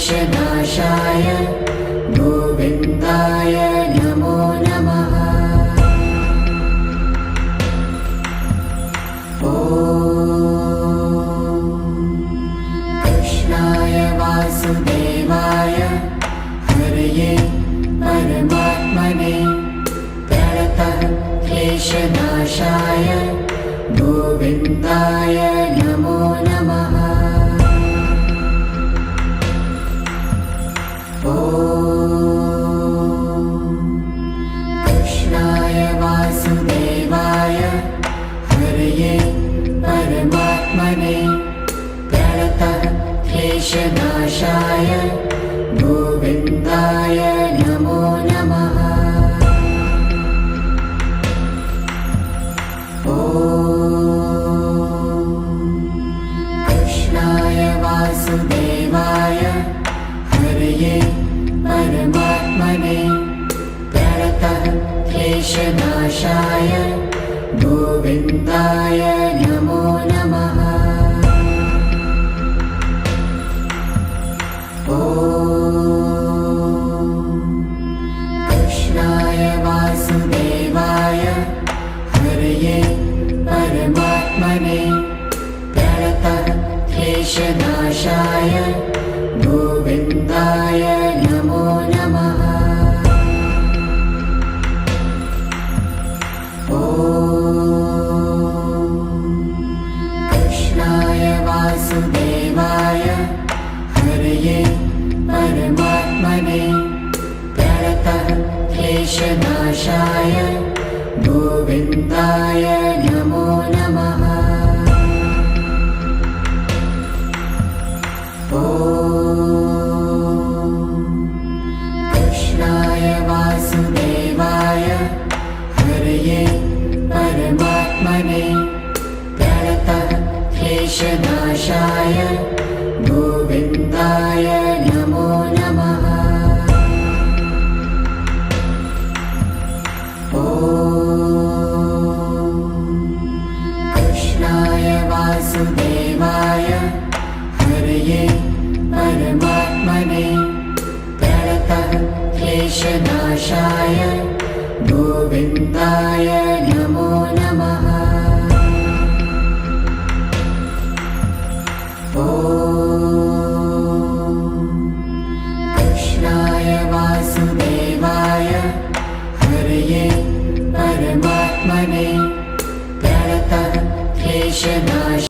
क्लेशनाशाय गोविन्दाय नमो नमः। ॐ कृष्णाय वासुदेवाय हरये परमात्मने प्रणतः क्लेशनाशाय गोविन्दाय नमो नमः। ॐ कृष्णाय वासुदेवाय हरये परमात्मने प्रणतः क्लेशनाशाय गोविन्दाय नमो नमः। ॐ कृष्णाय वासुदेवाय हरये परमात्मने प्रणतः क्लेशनाशाय गोविन्दाय नमो नमः। ॐ कृष्णाय वासुदेवाय हरये परमात्मने प्रणतः क्लेशनाशाय गोविन्दाय नमो नमः। ॐ कृष्णाय वासुदेवाय हरये परमात्मने प्रणतः क्लेशनाशाय गोविन्दाय नमो नमः। ॐ कृष्णाय वासुदेवाय हरये परमात्मने प्रणतः क्लेशनाशाय गोविन्दाय नमो नमः। ॐ कृष्णाय वासुदेवाय हरये परमात्मने प्रणतः क्लेशनाशाय गोविन्दाय नमो